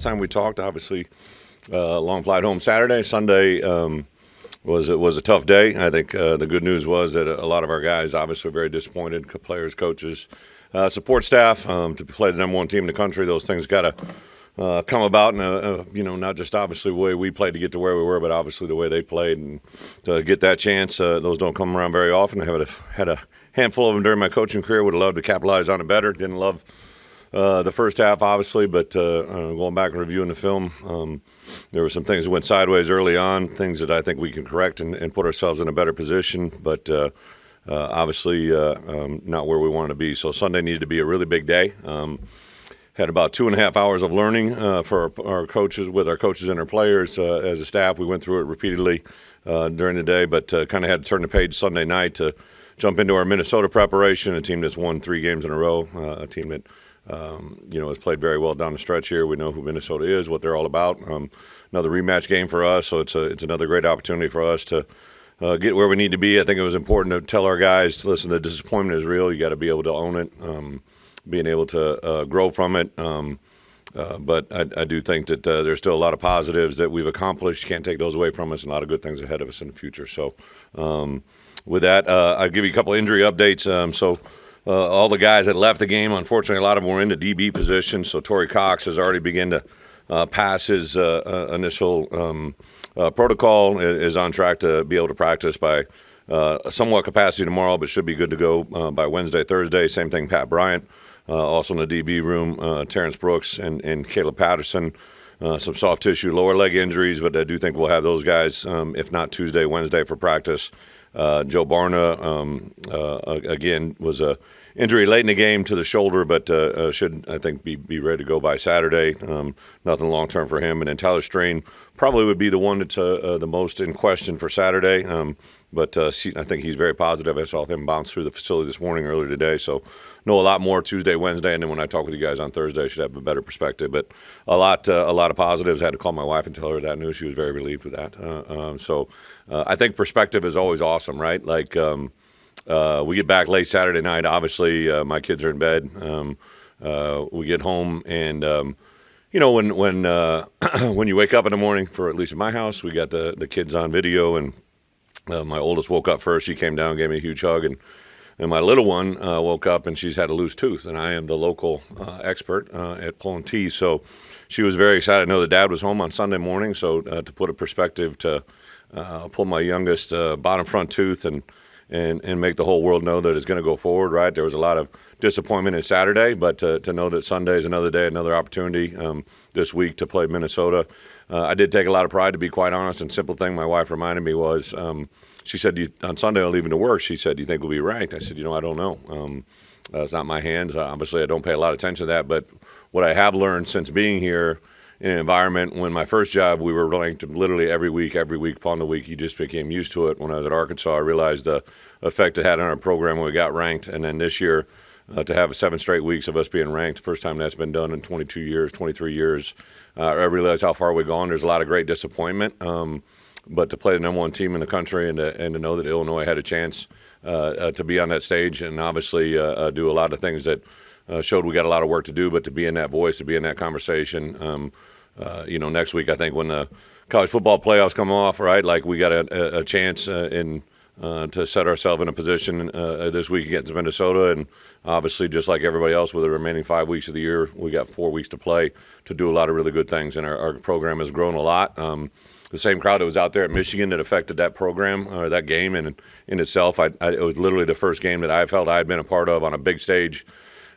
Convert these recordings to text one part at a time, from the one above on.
Time we talked, obviously, long flight home Saturday. Sunday was a tough day. I think the good news was that a lot of our guys obviously were very disappointed. Players, coaches, support staff to play the number one team in the country. Those things got to come about, and not just obviously the way we played to get to where we were, but obviously the way they played and to get that chance. Those don't come around very often. I had a handful of them during my coaching career. Would have loved to capitalize on it better. Didn't love the first half, obviously, but going back and reviewing the film, there were some things that went sideways early on, things that I think we can correct and put ourselves in a better position, but obviously not where we wanted to be. So Sunday needed to be a really big day. Had about 2.5 hours of learning for our coaches, with our coaches and our players as a staff. We went through it repeatedly during the day, but kind of had to turn the page Sunday night to jump into our Minnesota preparation, a team that's won 3 games in a row, a team that has played very well down the stretch here. We know who Minnesota is, what they're all about. Another rematch game for us, so it's another great opportunity for us to get where we need to be. I think it was important to tell our guys, listen, the disappointment is real. You got to be able to own it, being able to grow from it. But I do think that there's still a lot of positives that we've accomplished. You can't take those away from us, and a lot of good things ahead of us in the future. So with that, I'll give you a couple injury updates. All the guys that left the game, unfortunately, a lot of them were in the DB position. So Torrey Cox has already begun to pass his initial protocol, is on track to be able to practice by somewhat capacity tomorrow, but should be good to go by Wednesday, Thursday. Same thing, Pat Bryant, also in the DB room, Terrence Brooks and Caleb Patterson. Some soft tissue lower leg injuries, but I do think we'll have those guys, if not Tuesday, Wednesday for practice. Joe Barna, again, was a injury late in the game to the shoulder, but should, I think, be ready to go by Saturday. Nothing long-term for him. And then Tyler Strain probably would be the one that's the most in question for Saturday. But I think he's very positive. I saw him bounce through the facility this morning, earlier today. So know a lot more Tuesday, Wednesday, and then when I talk with you guys on Thursday, I should have a better perspective. But a lot of positives. I had to call my wife and tell her that news. She was very relieved with that. I think perspective is always awesome, right? Like we get back late Saturday night. Obviously, my kids are in bed. We get home, and when when you wake up in the morning, for at least in my house, we got the kids on video, and my oldest woke up first. She came down, gave me a huge hug, and my little one woke up, and she's had a loose tooth, and I am the local expert at pulling teeth. So she was very excited to know that Dad was home on Sunday morning. So to put a perspective, to pull my youngest bottom front tooth and make the whole world know that it's going to go forward, right? There was a lot of disappointment in Saturday, but to know that Sunday is another day, another opportunity this week to play Minnesota. I did take a lot of pride, to be quite honest, and simple thing my wife reminded me was, she said, on Sunday I'm leaving to work, she said, do you think we'll be ranked? I said, I don't know. It's not my hands. Obviously, I don't pay a lot of attention to that, but what I have learned since being here in an environment, when my first job, we were ranked literally every week upon the week. You just became used to it. When I was at Arkansas, I realized the effect it had on our program when we got ranked. And then this year, to have 7 straight weeks of us being ranked, first time that's been done in 22 years, 23 years, I realized how far we've gone. There's a lot of great disappointment. But to play the number one team in the country and to know that Illinois had a chance to be on that stage and obviously do a lot of things that showed we got a lot of work to do, but to be in that voice, to be in that conversation. Next week, I think when the college football playoffs come off, right, like we got a chance to set ourselves in a position this week against Minnesota. And obviously, just like everybody else, with the remaining 5 weeks of the year, we got 4 weeks to play to do a lot of really good things. And our program has grown a lot. The same crowd that was out there at Michigan that affected that program or that game in itself, it was literally the first game that I felt I had been a part of on a big stage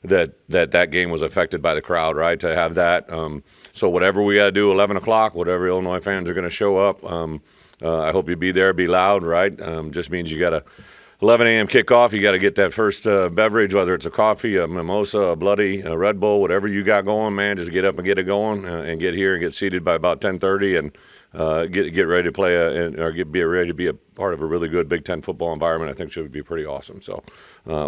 that game was affected by the crowd, right, to have that. So whatever we got to do, 11 o'clock, whatever Illinois fans are going to show up, I hope you be there, be loud, right? Just means you got to 11 a.m. kickoff. You got to get that first beverage, whether it's a coffee, a mimosa, a bloody, a Red Bull, whatever you got going, man. Just get up and get it going, and get here and get seated by about 10:30, and get ready to play be ready to be a part of a really good Big Ten football environment. I think should be pretty awesome. So,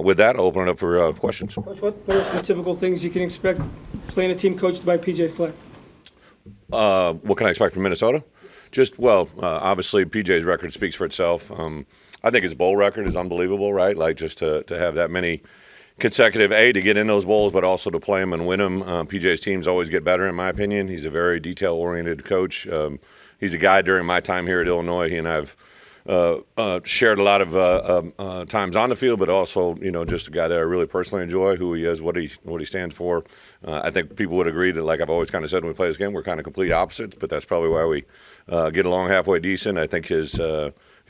with that, I'll open it up for questions. Coach, what are some typical things you can expect playing a team coached by PJ Fleck? What can I expect from Minnesota? Obviously, PJ's record speaks for itself. I think his bowl record is unbelievable, right? Like, just to have that many consecutive, to get in those bowls, but also to play them and win them. PJ's teams always get better, in my opinion. He's a very detail-oriented coach. He's a guy during my time here at Illinois. He and I have shared a lot of times on the field, but also, just a guy that I really personally enjoy, who he is, what he stands for. I think people would agree that, like I've always kind of said when we play this game, we're kind of complete opposites, but that's probably why we get along halfway decent. I think his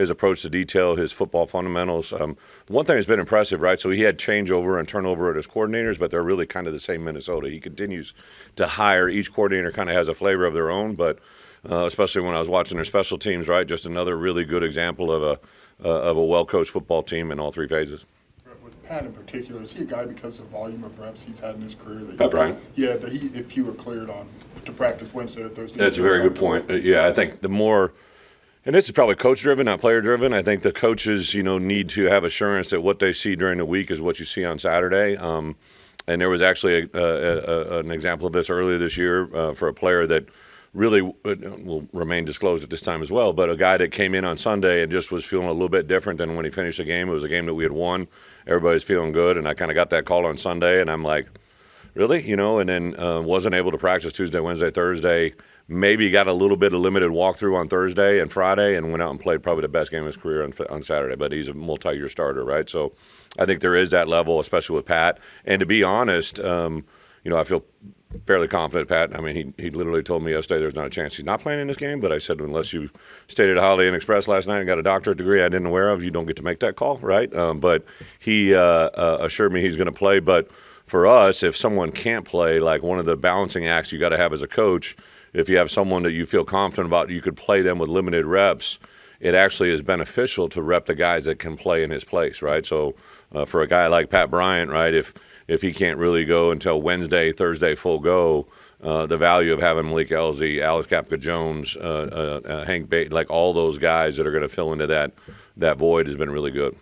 approach to detail, his football fundamentals. One thing that's been impressive, right? So he had changeover and turnover at his coordinators, but they're really kind of the same Minnesota. He continues to hire. Each coordinator kind of has a flavor of their own, but especially when I was watching their special teams, right? Just another really good example of a well-coached football team in all three phases. With Pat in particular, is he a guy because of the volume of reps he's had in his career? Pat Bryant? Yeah, if you were cleared on to practice Wednesday or Thursday. That's a very good point. I think the more – and this is probably coach-driven, not player-driven. I think the coaches, need to have assurance that what they see during the week is what you see on Saturday. And there was actually an example of this earlier this year for a player that really will remain disclosed at this time as well, but a guy that came in on Sunday and just was feeling a little bit different than when he finished the game. It was a game that we had won. Everybody's feeling good, and I kind of got that call on Sunday, and I'm like, really? And then wasn't able to practice Tuesday, Wednesday, Thursday. Maybe got a little bit of limited walkthrough on Thursday and Friday, and went out and played probably the best game of his career on Saturday. But he's a multi-year starter, right? So I think there is that level, especially with Pat. And to be honest, I feel fairly confident, Pat. I mean, he literally told me yesterday there's not a chance he's not playing in this game. But I said, unless you stayed at Holiday Inn Express last night and got a doctorate degree I didn't aware of, you don't get to make that call, right? But he assured me he's going to play. But for us, if someone can't play, like one of the balancing acts you got to have as a coach, if you have someone that you feel confident about, you could play them with limited reps. It actually is beneficial to rep the guys that can play in his place, right? So for a guy like Pat Bryant, right, if he can't really go until Wednesday, Thursday full go, the value of having Malik Elzy, Alex Kapka-Jones, Hank Bate, like all those guys that are going to fill into that void has been really good.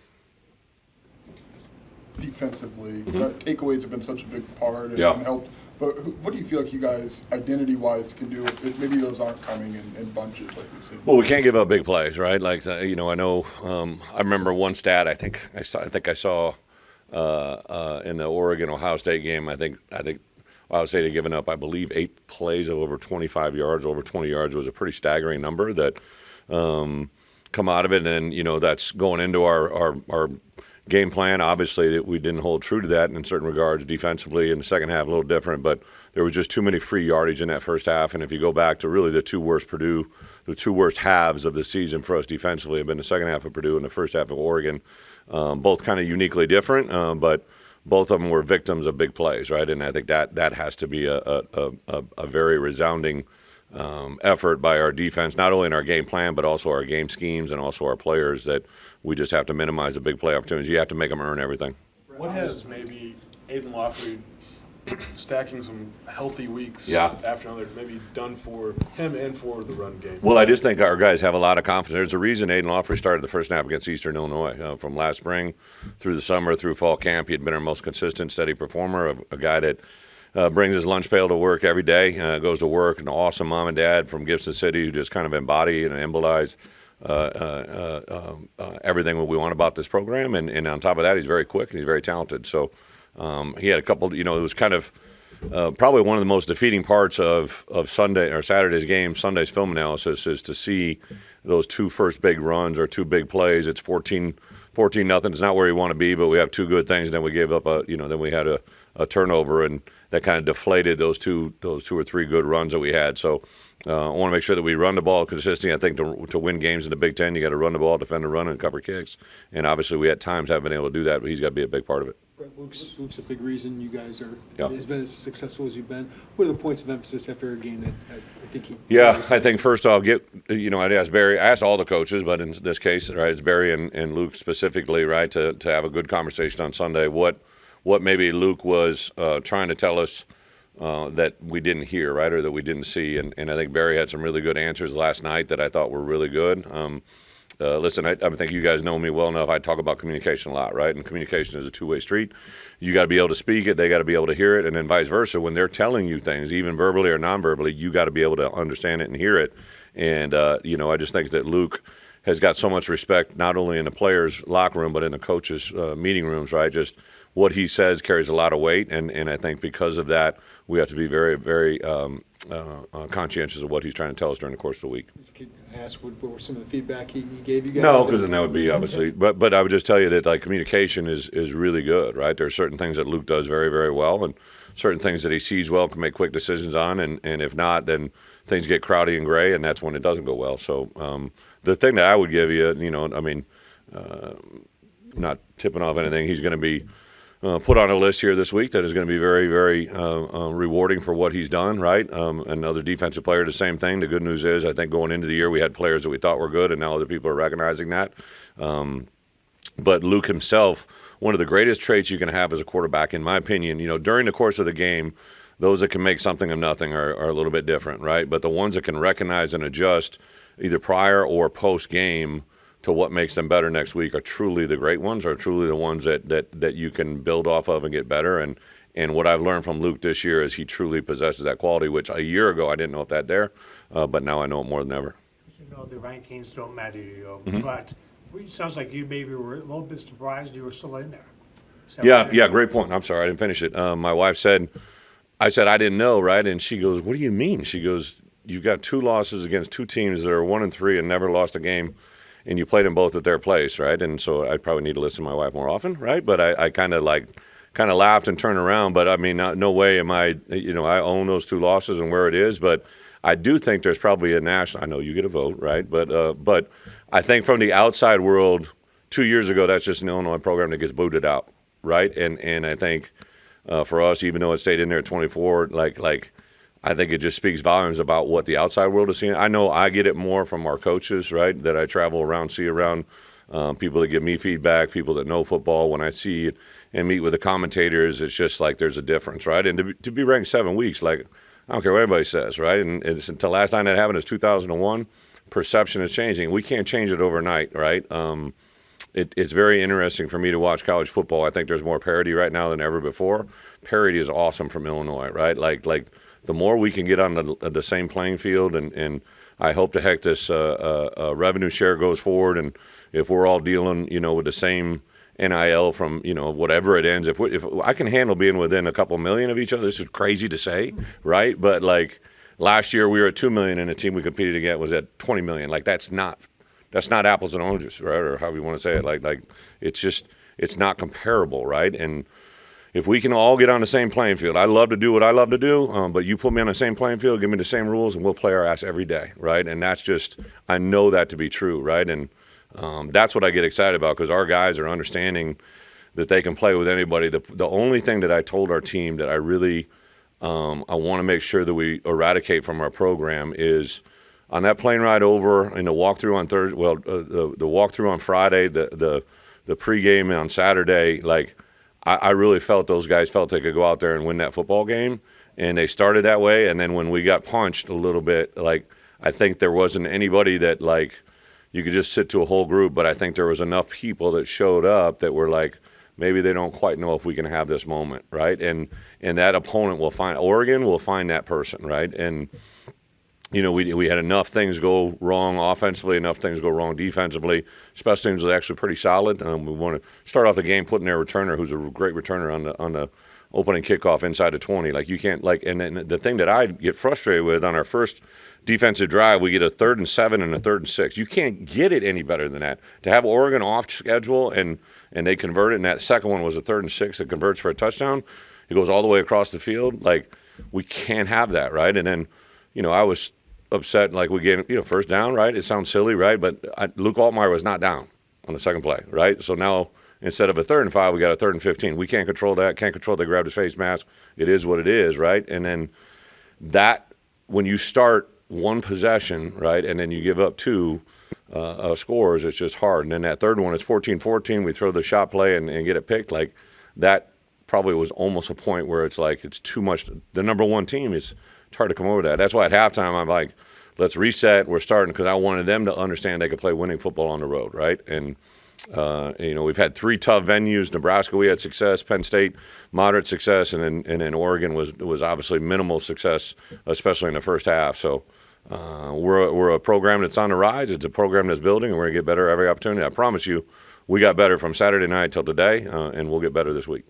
Defensively, takeaways have been such a big part and Yeah. helped. But what do you feel like you guys, identity-wise, can do if maybe those aren't coming in bunches like we've seen? Well, we can't give up big plays, right? Like, I know. I remember one stat. I think I saw in the Oregon-Ohio State game. I think Ohio State had given up, I believe, 8 plays of over 25 yards. Over 20 yards was a pretty staggering number that come out of it, and that's going into our game plan. Obviously, we didn't hold true to that in certain regards defensively. In the second half, a little different, but there was just too many free yardage in that first half. And if you go back to really the two worst halves of the season for us defensively have been the second half of Purdue and the first half of Oregon. Both kind of uniquely different, but both of them were victims of big plays, right? And I think that has to be a very resounding effort by our defense, not only in our game plan, but also our game schemes and also our players, that we just have to minimize the big play opportunities. You have to make them earn everything. What has maybe Aiden Lawfrey stacking some healthy weeks after another maybe done for him and for the run game? Well, I just think our guys have a lot of confidence. There's a reason Aiden Lawfrey started the first snap against Eastern Illinois. From last spring through the summer, through fall camp, he had been our most consistent, steady performer, a guy that brings his lunch pail to work every day, goes to work, an awesome mom and dad from Gibson City who just kind of embody and embolize everything that we want about this program. And on top of that, he's very quick and he's very talented. So he had a couple, it was kind of probably one of the most defeating parts of Sunday or Saturday's game, Sunday's film analysis, is to see those two first big runs or two big plays. It's 14-0. It's not where you want to be, but we have two good things. And then we gave up then we had a turnover, and that kind of deflated those two or three good runs that we had. So I want to make sure that we run the ball consistently. I think to win games in the Big Ten, you got to run the ball, defend the run, and cover kicks. And obviously we at times haven't been able to do that, but he's got to be a big part of it. Luke's a big reason you guys Yeah. has been as successful as you've been. What are the points of emphasis after a game that I think he? Yeah, I think first I'll I'd ask Barry. I asked all the coaches, but in this case, right, it's Barry and Luke specifically, right, to have a good conversation on Sunday. What maybe Luke was trying to tell us that we didn't hear, right, or that we didn't see. And I think Barry had some really good answers last night that I thought were really good. Listen, I think you guys know me well enough. I talk about communication a lot, right? And communication is a two-way street. You got to be able to speak it. They got to be able to hear it. And then vice versa. When they're telling you things, even verbally or non-verbally, you got to be able to understand it and hear it. And, I just think that Luke has got so much respect, not only in the players' locker room, but in the coaches' meeting rooms, right? Just what he says carries a lot of weight, and I think because of that, we have to be very, very conscientious of what he's trying to tell us during the course of the week. Could I ask what were some of the feedback he gave you guys? No, because then that would be obviously. But I would just tell you that like communication is really good, right? There are certain things that Luke does very, very well, and certain things that he sees well, can make quick decisions on, and if not, then things get crowdy and gray, and that's when it doesn't go well. So the thing that I would give you, I mean, not tipping off anything, he's going to be put on a list here this week that is going to be very, very rewarding for what he's done, right? Another defensive player, the same thing. The good news is I think going into the year we had players that we thought were good, and now other people are recognizing that. But Luke himself, one of the greatest traits you can have as a quarterback, in my opinion, during the course of the game, those that can make something of nothing are a little bit different, right? But the ones that can recognize and adjust either prior or post-game to what makes them better next week are truly the great ones, are truly the ones that you can build off of and get better. And what I've learned from Luke this year is he truly possesses that quality, which a year ago I didn't know if that there, but now I know it more than ever. The rankings don't matter to you, but it sounds like you maybe were a little bit surprised you were still in there. Yeah, great point. I'm sorry, I didn't finish it. My wife said, I didn't know, right? And she goes, what do you mean? She goes, you've got 2 losses against 2 teams that are 1-3 and never lost a game, and you played them both at their place, right? And so I probably need to listen to my wife more often, right? But I kind of laughed and turned around. But I mean, no way am I, I own those 2 losses and where it is. But I do think there's probably a national. I know you get a vote, right? But I think from the outside world, 2 years ago, that's just an Illinois program that gets booted out, right? And I think for us, even though it stayed in there at 24, I think it just speaks volumes about what the outside world is seeing. I know I get it more from our coaches, right, that I travel around, see around, people that give me feedback, people that know football. When I see it and meet with the commentators, it's just like there's a difference, right? And to be ranked 7 weeks, I don't care what anybody says, right? And it's, until last time that happened is 2001, perception is changing. We can't change it overnight, right? It's very interesting for me to watch college football. I think there's more parity right now than ever before. Parity is awesome from Illinois, right? Like the more we can get on the same playing field, and I hope the heck this revenue share goes forward, and if we're all dealing, with the same NIL from, whatever it ends, if I can handle being within a couple million of each other, this is crazy to say, right? But last year we were at 2 million, and the team we competed against was at 20 million. That's not apples and oranges, right? Or however you want to say it. It's not comparable, right? And if we can all get on the same playing field, I love to do what I love to do, but you put me on the same playing field, give me the same rules, and we'll play our ass every day, right? And that's just, I know that to be true, right? And that's what I get excited about, because our guys are understanding that they can play with anybody. The only thing that I told our team that I really I want to make sure that we eradicate from our program is on that plane ride over in the walkthrough on Thursday, the walkthrough on Friday, the pregame on Saturday, I really felt those guys felt they could go out there and win that football game, and they started that way. And then when we got punched a little bit, I think there wasn't anybody that you could just sit to a whole group, but I think there was enough people that showed up that were maybe they don't quite know if we can have this moment, right? And that opponent will find, Oregon will find that person, right? And we had enough things go wrong offensively, enough things go wrong defensively. Special teams was actually pretty solid. We want to start off the game putting their returner, who's a great returner, on the opening kickoff inside the 20. You can't and then the thing that I get frustrated with on our first defensive drive, we get a 3rd and 7 and a 3rd and 6. You can't get it any better than that. To have Oregon off schedule and they convert it, and that second one was a 3rd and 6 that converts for a touchdown. It goes all the way across the field. We can't have that, right? And then, I was upset, we get first down, right? It sounds silly, right? But Luke Altmaier was not down on the second play, right? So now instead of a 3rd and 5, we got a 3rd and 15. We can't control that. Can't control they grabbed his face mask. It is what it is, right? And then that, when you start one possession, right, and then you give up 2 scores, it's just hard. And then that third one, it's 14-14. We throw the shot play and get it picked. That probably was almost a point where it's it's too much. The number one team is. It's hard to come over that. That's why at halftime I'm let's reset. We're starting, because I wanted them to understand they could play winning football on the road, right? And we've had 3 tough venues. Nebraska, we had success. Penn State, moderate success, and then Oregon was obviously minimal success, especially in the first half. So we're a program that's on the rise. It's a program that's building, and we're gonna get better every opportunity. I promise you, we got better from Saturday night till today, and we'll get better this week.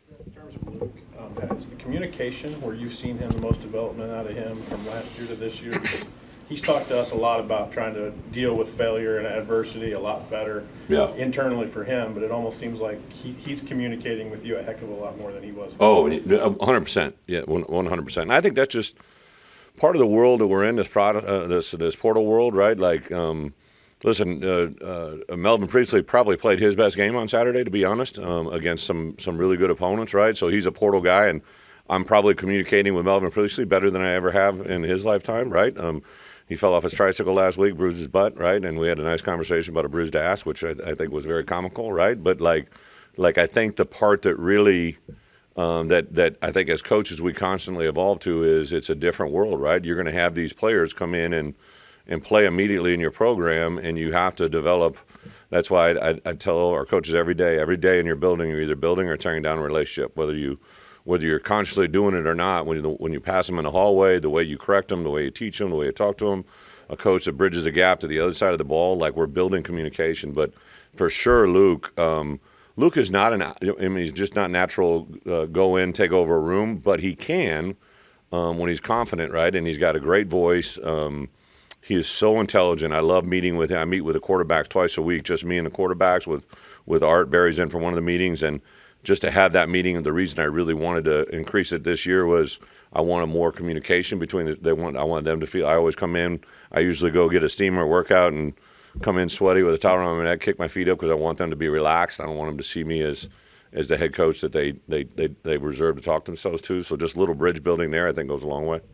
is the communication where you've seen him the most development out of him from last year to this year? Because he's talked to us a lot about trying to deal with failure and adversity a lot better internally for him, but it almost seems like he's communicating with you a heck of a lot more than he was. Oh, 100%. Yeah, 100%. And I think that's just part of the world that we're in, this portal world, right? Like, listen, Melvin Priestley probably played his best game on Saturday, to be honest, against some really good opponents, right? So he's a portal guy, and I'm probably communicating with Melvin Priestley better than I ever have in his lifetime, right? He fell off his tricycle last week, bruised his butt, right? And we had a nice conversation about a bruised ass, which I think was very comical, right? But like I think the part that really that I think as coaches we constantly evolve to is it's a different world, right? You're going to have these players come in and play immediately in your program, and you have to develop. That's why I tell our coaches every day in your building, you're either building or tearing down a relationship, whether you're consciously doing it or not. When you pass them in the hallway, the way you correct them, the way you teach them, the way you talk to them, a coach that bridges a gap to the other side of the ball, like we're building communication. But for sure, Luke is not he's just not natural go in, take over a room, but he can when he's confident, right? And he's got a great voice. He is so intelligent. I love meeting with him. I meet with the quarterbacks twice a week, just me and the quarterbacks with Art. Barry's in for one of the meetings, and just to have that meeting, and the reason I really wanted to increase it this year was I wanted more communication between I wanted them to feel. I always come in. I usually go get a steamer workout and come in sweaty with a towel around my neck, kick my feet up because I want them to be relaxed. I don't want them to see me as the head coach that they reserve to talk themselves to. So just a little bridge building there, I think, goes a long way.